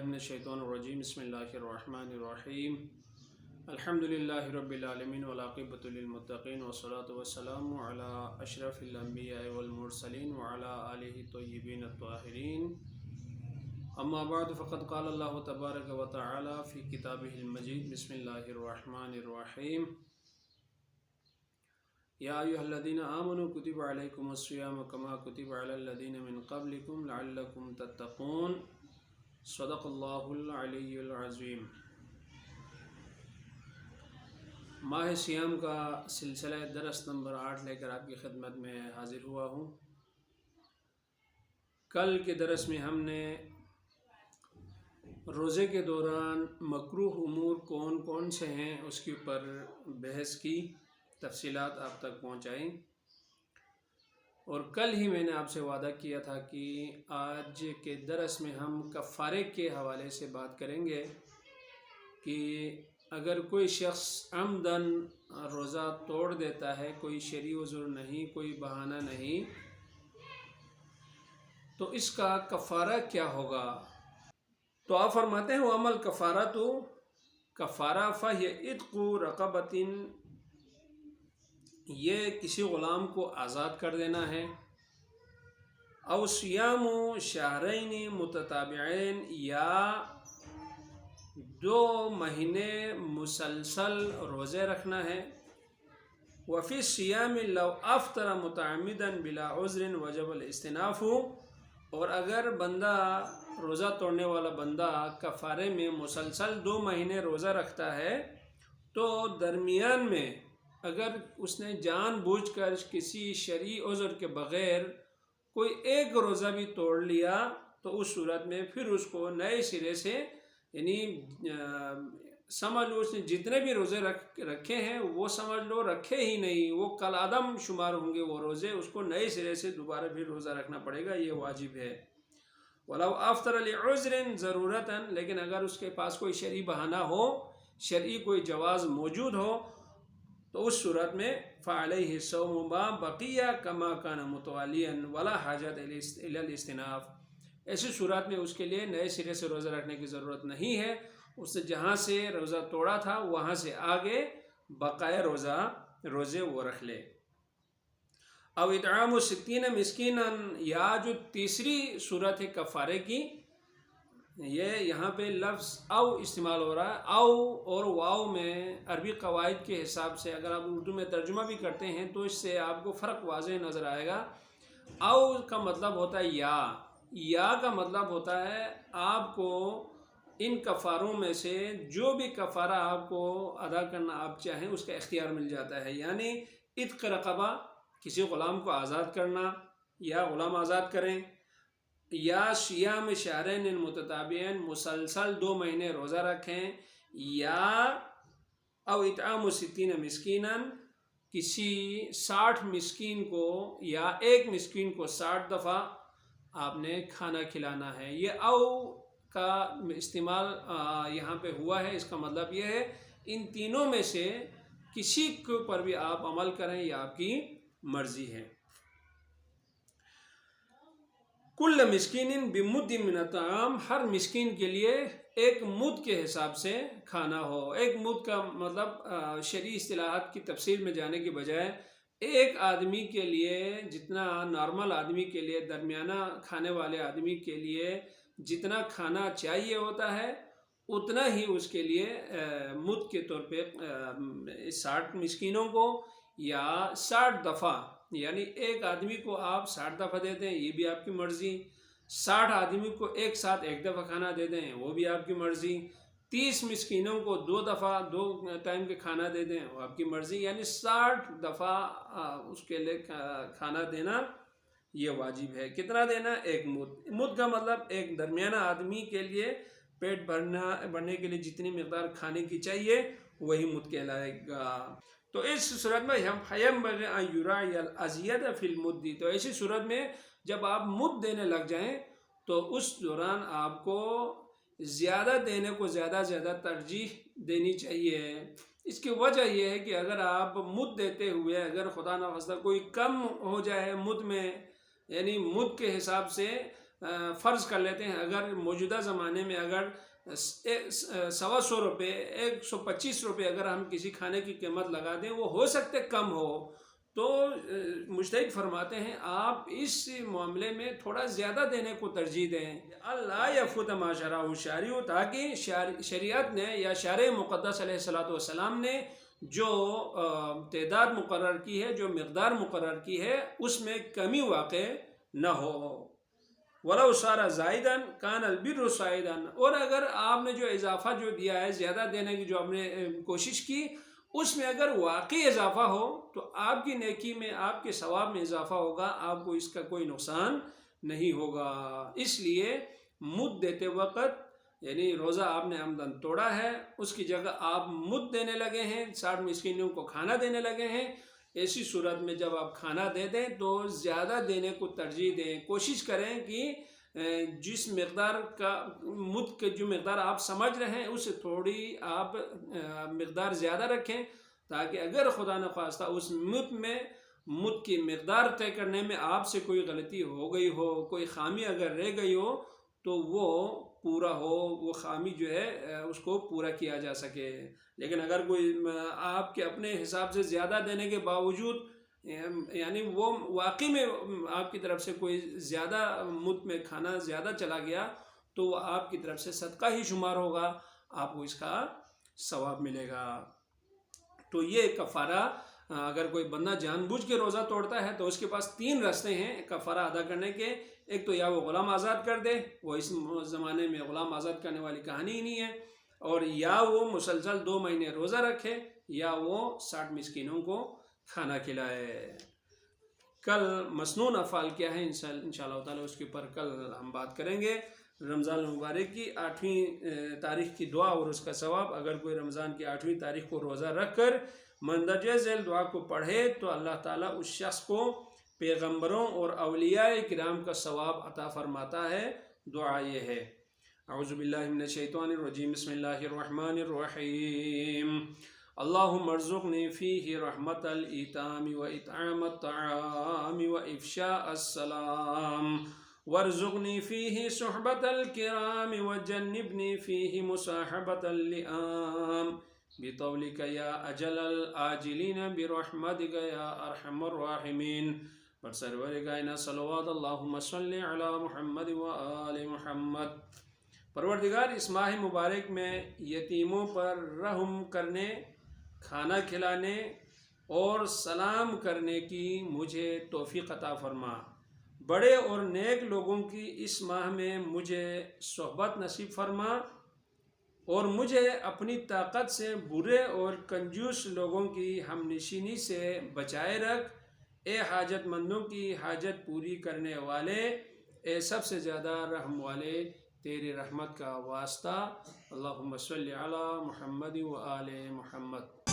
من الشیطان الرجیم بسم اللہ الرحمن الرحیم الحمدللہ رب العالمین والعاقبۃ للمتقین والصلاۃ والسلام علی اشرف الانبیاء والمرسلین وعلی آلہ الطیبین الطاہرین اما بعد فقد قال اللہ تبارک و تعالی فی کتابہ المجید بسم اللہ الرحمن الرحیم یا ایھا الذین آمنوا کتب علیکم الصیام کما کتب علی الذین من قبلکم لعلکم تتقون صدق اللہ العلی العظیم۔ ماہ سیام کا سلسلہ درس نمبر 8 لے کر آپ کی خدمت میں حاضر ہوا ہوں۔ کل کے درس میں ہم نے روزے کے دوران مکروہ امور کون کون سے ہیں اس کے اوپر بحث کی، تفصیلات آپ تک پہنچائیں، اور کل ہی میں نے آپ سے وعدہ کیا تھا کہ آج کے درس میں ہم کفارے کے حوالے سے بات کریں گے کہ اگر کوئی شخص عمداً روزہ توڑ دیتا ہے، کوئی شرعی عذر نہیں، کوئی بہانہ نہیں، تو اس کا کفارہ کیا ہوگا؟ تو آپ فرماتے ہیں وَأَمَّا الْكَفَارَةُ کفارہ فَهِيَ عِتْقُ رَقَبَةٍ، یہ کسی غلام کو آزاد کر دینا ہے، او صیام شہرین متتابعین، یا 2 مہینے مسلسل روزے رکھنا ہے، وفی الصیام لو افطر متعمدا بلا عذر وجب الاستئناف، اور اگر بندہ روزہ توڑنے والا بندہ کفارے میں مسلسل 2 مہینے روزہ رکھتا ہے تو درمیان میں اگر اس نے جان بوجھ کر کسی شرعی عذر کے بغیر کوئی ایک روزہ بھی توڑ لیا تو اس صورت میں پھر اس کو نئے سرے سے، یعنی سمجھ لو اس نے جتنے بھی روزے رکھے ہیں وہ سمجھ لو رکھے ہی نہیں، وہ کل عدم شمار ہوں گے وہ روزے، اس کو نئے سرے سے دوبارہ پھر روزہ رکھنا پڑے گا، یہ واجب ہے۔ وَلَوْ أَفْطَرَ لِعُذْرٍ ضرورتاً، لیکن اگر اس کے پاس کوئی شرعی بہانہ ہو، شرعی کوئی جواز موجود ہو، تو اس صورت میں فَعَلَيْهِ الصَّوْمُ مَا بَقِيَ كَمَا كَانَ مُتَوَالِيًا وَلَا حَاجَةَ إِلَى الْإِسْتِنَافِ، ایسی صورت میں اس کے لیے نئے سرے سے روزہ رکھنے کی ضرورت نہیں ہے، اس نے جہاں سے روزہ توڑا تھا وہاں سے آگے بقائے روزے وہ رکھ لے۔ او اطعام 60 مسکینا، یا جو تیسری صورت ہے کفارے کی، یہ یہاں پہ لفظ او استعمال ہو رہا ہے، او اور واو میں عربی قواعد کے حساب سے اگر آپ اردو میں ترجمہ بھی کرتے ہیں تو اس سے آپ کو فرق واضح نظر آئے گا۔ او کا مطلب ہوتا ہے یا کا مطلب ہوتا ہے آپ کو ان کفاروں میں سے جو بھی کفارہ آپ کو ادا کرنا آپ چاہیں اس کا اختیار مل جاتا ہے، یعنی عتق رقبہ، کسی غلام کو آزاد کرنا یا غلام آزاد کریں، یا صیام شہرین متتابعین، مسلسل 2 مہینے روزہ رکھیں، یا او اطعام 60 مسکینا، کسی 60 مسکین کو یا ایک مسکین کو 60 دفعہ آپ نے کھانا کھلانا ہے۔ یہ او کا استعمال یہاں پہ ہوا ہے، اس کا مطلب یہ ہے ان تینوں میں سے کسی کے پر بھی آپ عمل کریں، یہ آپ کی مرضی ہے۔ کل مسکین بمد من الطعام، ہر مسکین کے لیے ایک مد کے حساب سے کھانا ہو۔ ایک مد کا مطلب شرعی اصطلاحات کی تفصیل میں جانے کے بجائے ایک آدمی کے لیے جتنا نارمل آدمی کے لیے، درمیانہ کھانے والے آدمی کے لیے جتنا کھانا چاہیے ہوتا ہے اتنا ہی اس کے لیے مد کے طور پہ 60 مسکینوں کو یا 60 دفعہ، یعنی ایک آدمی کو آپ 60 دفعہ دے دیں یہ بھی آپ کی مرضی، 60 آدمی کو ایک ساتھ ایک دفعہ کھانا دے دیں وہ بھی آپ کی مرضی، 30 مسکینوں کو 2 دفعہ 2 ٹائم کے کھانا دے دیں وہ آپ کی مرضی، یعنی 60 دفعہ اس کے لیے کھانا دینا یہ واجب ہے۔ کتنا دینا؟ ایک مد۔ مد کا مطلب ایک درمیانہ آدمی کے لیے پیٹ بھرنے کے لیے جتنی مقدار کھانے کی چاہیے وہی مد کہلائے گا۔ تو اس صورت میں فَيَنبَغِي أَن يُرَاعِيَ الْأَزْيَدَ فِي الْمُدِّ، تو ایسی صورت میں جب آپ مد دینے لگ جائیں تو اس دوران آپ کو زیادہ دینے کو زیادہ ترجیح دینی چاہیے۔ اس کی وجہ یہ ہے کہ اگر آپ مد دیتے ہوئے اگر خدا نخواستہ کوئی کم ہو جائے مد میں، یعنی مد کے حساب سے فرض کر لیتے ہیں اگر موجودہ زمانے میں اگر 125 روپے 125 روپے اگر ہم کسی کھانے کی قیمت لگا دیں، وہ ہو سکتے کم ہو، تو مجتہد فرماتے ہیں آپ اس معاملے میں تھوڑا زیادہ دینے کو ترجیح دیں، اللہ یفوت ما شرعہ الشارع، تاکہ شریعت نے یا شارع مقدس علیہ الصلوۃ والسلام نے جو تعداد مقرر کی ہے، جو مقدار مقرر کی ہے، اس میں کمی واقع نہ ہو۔ وَلَوْ صَارَ زَائِدًا كَانَ الْبِرُّ صَائِدًا، اور اگر آپ نے جو اضافہ جو دیا ہے، زیادہ دینے کی جو آپ نے کوشش کی، اس میں اگر واقعی اضافہ ہو تو آپ کی نیکی میں، آپ کے ثواب میں اضافہ ہوگا، آپ کو اس کا کوئی نقصان نہیں ہوگا۔ اس لیے مد دیتے وقت، یعنی روزہ آپ نے عمدن توڑا ہے، اس کی جگہ آپ مد دینے لگے ہیں، 60 مسکینوں کو کھانا دینے لگے ہیں، ایسی صورت میں جب آپ کھانا دے دیں تو زیادہ دینے کو ترجیح دیں، کوشش کریں کہ جس مقدار کا مد کے جو مقدار آپ سمجھ رہے ہیں، اسے تھوڑی آپ مقدار زیادہ رکھیں، تاکہ اگر خدا نخواستہ اس مد کی مقدار طے کرنے میں آپ سے کوئی غلطی ہو گئی ہو، کوئی خامی اگر رہ گئی ہو تو وہ پورا ہو، وہ خامی جو ہے اس کو پورا کیا جا سکے۔ لیکن اگر کوئی آپ کے اپنے حساب سے زیادہ دینے کے باوجود، یعنی وہ واقعی میں آپ کی طرف سے کوئی زیادہ مد میں کھانا زیادہ چلا گیا، تو وہ آپ کی طرف سے صدقہ ہی شمار ہوگا، آپ کو اس کا ثواب ملے گا۔ تو یہ کفارہ، اگر کوئی بندہ جان بوجھ کے روزہ توڑتا ہے تو اس کے پاس 3 راستے ہیں کفارہ ادا کرنے کے۔ ایک تو یا وہ غلام آزاد کر دے، وہ اس زمانے میں غلام آزاد کرنے والی کہانی ہی نہیں ہے، اور یا وہ مسلسل 2 مہینے روزہ رکھے، یا وہ 60 مسکینوں کو کھانا کھلائے۔ کل مسنون افعال کیا ہے، انشاءاللہ تعالی اس کے اوپر کل ہم بات کریں گے۔ رمضان المبارک کی 8ویں تاریخ کی دعا اور اس کا ثواب، اگر کوئی رمضان کی 8ویں تاریخ کو روزہ رکھ کر مندرجہ ذیل دعا کو پڑھے تو اللہ تعالیٰ اس شخص کو پیغمبروں اور اولیاء کرام کا ثواب عطا فرماتا ہے۔ دعا یہ ہے: اعوذ باللہ من الشیطان الرجیم، بسم اللہ الرحمن الرحیم، اللہم ارزقنی فیہ رحمت الایتام و اطعام الطعام و افشاء السلام، وارزقنی فیہ صحبت الکرام وجنبنی فیہ مصاحبت اللئام، بطولک یا اجل العاجلین برحمتک یا ارحم الراحمین۔ برسرور کائنات صلوات اللہم صلی علی محمد و آل محمد۔ پروردگار، اس ماہ مبارک میں یتیموں پر رحم کرنے، کھانا کھلانے اور سلام کرنے کی مجھے توفیق عطا فرما۔ بڑے اور نیک لوگوں کی اس ماہ میں مجھے صحبت نصیب فرما، اور مجھے اپنی طاقت سے برے اور کنجوس لوگوں کی ہم نشینی سے بچائے رکھ۔ اے حاجت مندوں کی حاجت پوری کرنے والے، اے سب سے زیادہ رحم والے، تیری رحمت کا واسطہ۔ اللہم صلی علی محمد و آل محمد۔